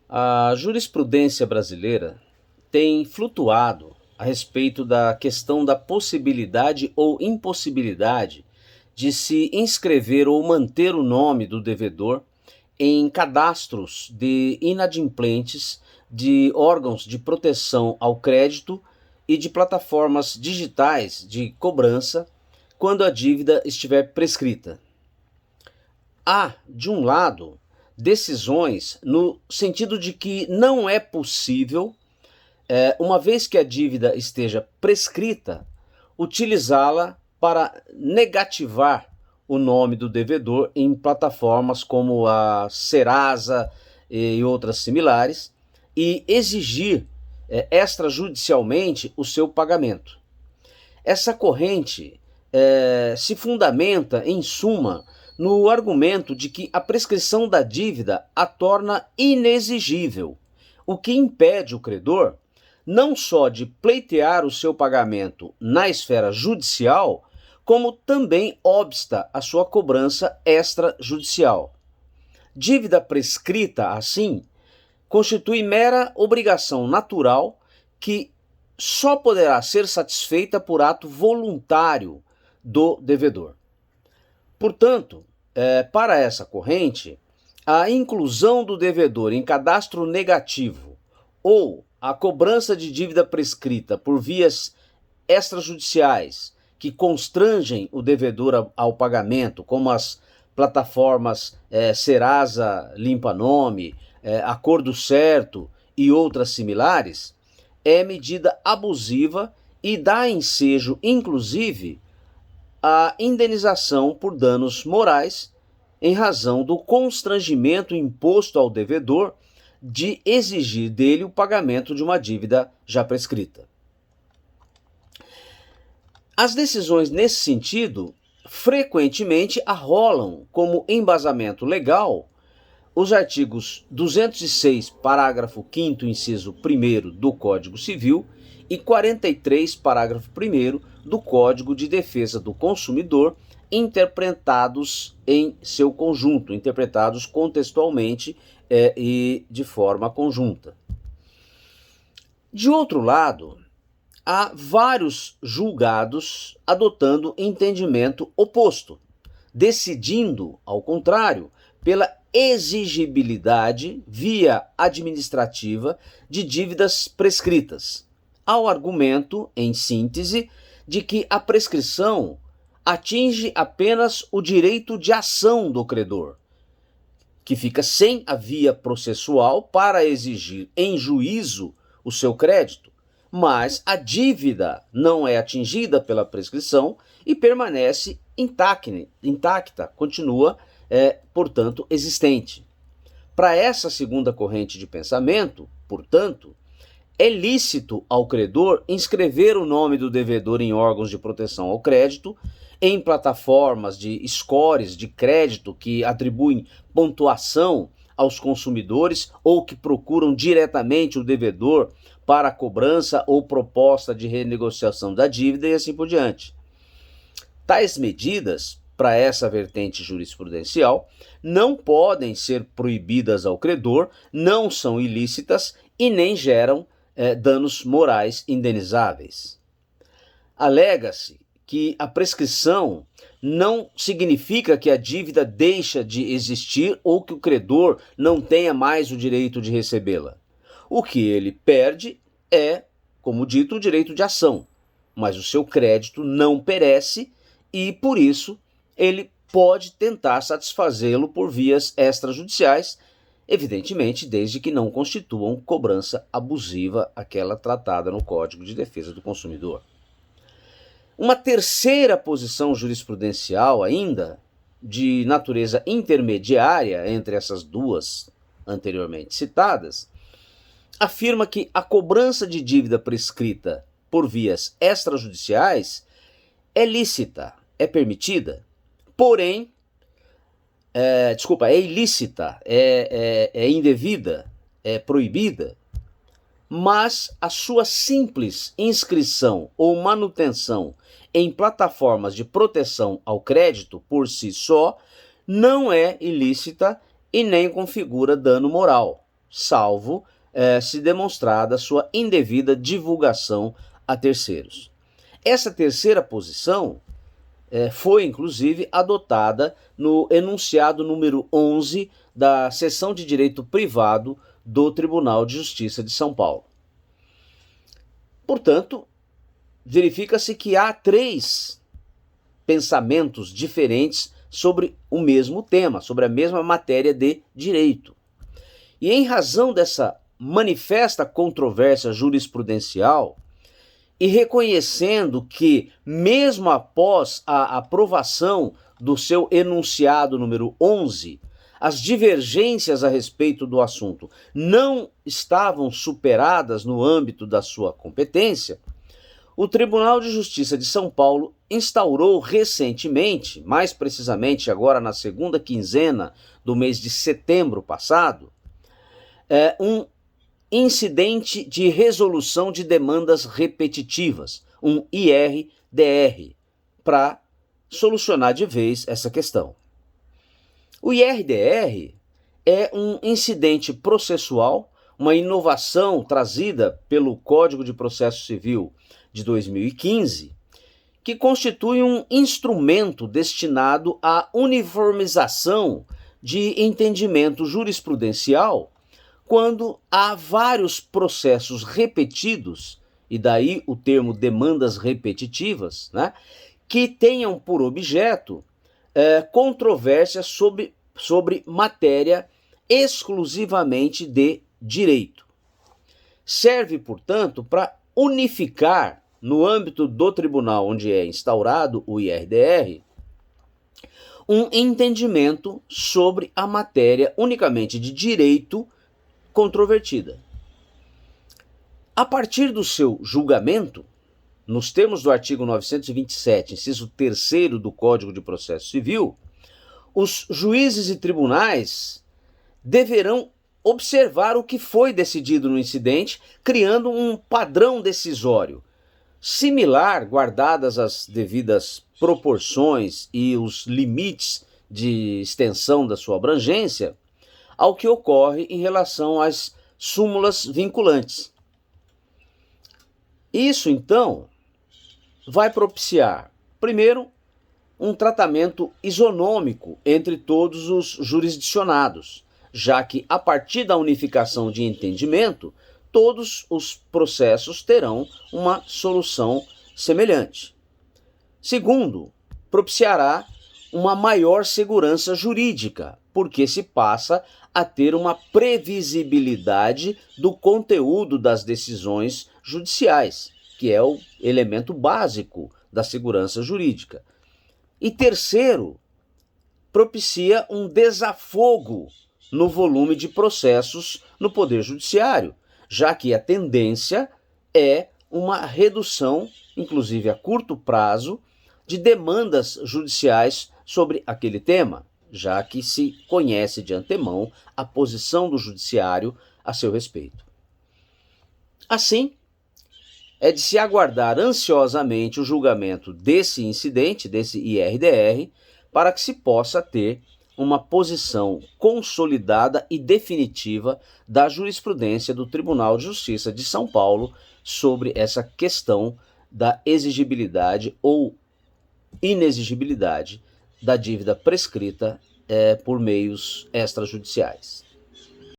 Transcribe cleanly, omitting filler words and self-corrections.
A jurisprudência brasileira tem flutuado a respeito da questão da possibilidade ou impossibilidade de se inscrever ou manter o nome do devedor em cadastros de inadimplentes de órgãos de proteção ao crédito e de plataformas digitais de cobrança quando a dívida estiver prescrita. Há, de um lado, decisões no sentido de que não é possível, uma vez que a dívida esteja prescrita, utilizá-la para negativar o nome do devedor em plataformas como a Serasa e outras similares e exigir extrajudicialmente o seu pagamento. Essa corrente se fundamenta, em suma, no argumento de que a prescrição da dívida a torna inexigível, o que impede o credor não só de pleitear o seu pagamento na esfera judicial, como também obsta a sua cobrança extrajudicial. Dívida prescrita, assim, constitui mera obrigação natural que só poderá ser satisfeita por ato voluntário do devedor. Portanto, para essa corrente, a inclusão do devedor em cadastro negativo ou a cobrança de dívida prescrita por vias extrajudiciais que constrangem o devedor ao pagamento, como as plataformas Serasa Limpa Nome, Acordo Certo e outras similares, é medida abusiva e dá ensejo, inclusive, a indenização por danos morais em razão do constrangimento imposto ao devedor de exigir dele o pagamento de uma dívida já prescrita. As decisões nesse sentido frequentemente arrolam como embasamento legal os artigos 206, parágrafo 5º, inciso 1º do Código Civil e 43, parágrafo 1º do Código de Defesa do Consumidor, interpretados em seu conjunto, interpretados contextualmente e de forma conjunta. De outro lado, há vários julgados adotando entendimento oposto, decidindo, ao contrário, pela exigibilidade via administrativa de dívidas prescritas, ao argumento, em síntese, de que a prescrição atinge apenas o direito de ação do credor, que fica sem a via processual para exigir em juízo o seu crédito, mas a dívida não é atingida pela prescrição e permanece intacta, continua, portanto, existente. Para essa segunda corrente de pensamento, portanto, é lícito ao credor inscrever o nome do devedor em órgãos de proteção ao crédito, em plataformas de scores de crédito que atribuem pontuação aos consumidores ou que procuram diretamente o devedor para cobrança ou proposta de renegociação da dívida e assim por diante. Tais medidas, para essa vertente jurisprudencial, não podem ser proibidas ao credor, não são ilícitas e nem geram danos morais indenizáveis. Alega-se que a prescrição não significa que a dívida deixa de existir ou que o credor não tenha mais o direito de recebê-la. O que ele perde é, como dito, o direito de ação, mas o seu crédito não perece e, por isso, ele pode tentar satisfazê-lo por vias extrajudiciais, evidentemente, desde que não constituam cobrança abusiva, aquela tratada no Código de Defesa do Consumidor. Uma terceira posição jurisprudencial ainda, de natureza intermediária entre essas duas anteriormente citadas, afirma que a cobrança de dívida prescrita por vias extrajudiciais é lícita, é permitida, porém, é ilícita, é indevida, é proibida, mas a sua simples inscrição ou manutenção em plataformas de proteção ao crédito por si só não é ilícita e nem configura dano moral, salvo se demonstrada sua indevida divulgação a terceiros. Essa terceira posição foi, inclusive, adotada no enunciado número 11 da Seção de Direito Privado do Tribunal de Justiça de São Paulo. Portanto, verifica-se que há 3 pensamentos diferentes sobre o mesmo tema, sobre a mesma matéria de direito. E em razão dessa manifesta controvérsia jurisprudencial, e reconhecendo que, mesmo após a aprovação do seu enunciado número 11, as divergências a respeito do assunto não estavam superadas no âmbito da sua competência, o Tribunal de Justiça de São Paulo instaurou recentemente, mais precisamente agora na segunda quinzena do mês de setembro passado, um incidente de resolução de demandas repetitivas, um IRDR, para solucionar de vez essa questão. O IRDR é um incidente processual, uma inovação trazida pelo Código de Processo Civil de 2015, que constitui um instrumento destinado à uniformização de entendimento jurisprudencial quando há vários processos repetidos, e daí o termo demandas repetitivas, né, que tenham por objeto controvérsias sobre matéria exclusivamente de direito. Serve, portanto, para unificar, no âmbito do tribunal onde é instaurado o IRDR, um entendimento sobre a matéria unicamente de direito controvertida. A partir do seu julgamento, nos termos do artigo 927, inciso 3º do Código de Processo Civil, os juízes e tribunais deverão observar o que foi decidido no incidente, criando um padrão decisório similar, guardadas as devidas proporções e os limites de extensão da sua abrangência, ao que ocorre em relação às súmulas vinculantes. Isso, então, vai propiciar, primeiro, um tratamento isonômico entre todos os jurisdicionados, já que, a partir da unificação de entendimento, todos os processos terão uma solução semelhante. Segundo, propiciará uma maior segurança jurídica, porque se passa a ter uma previsibilidade do conteúdo das decisões judiciais, que é o elemento básico da segurança jurídica. E terceiro, propicia um desafogo no volume de processos no Poder Judiciário, já que a tendência é uma redução, inclusive a curto prazo, de demandas judiciais sobre aquele tema, já que se conhece de antemão a posição do judiciário a seu respeito. Assim, é de se aguardar ansiosamente o julgamento desse incidente, desse IRDR, para que se possa ter uma posição consolidada e definitiva da jurisprudência do Tribunal de Justiça de São Paulo sobre essa questão da exigibilidade ou inexigibilidade da dívida prescrita por meios extrajudiciais.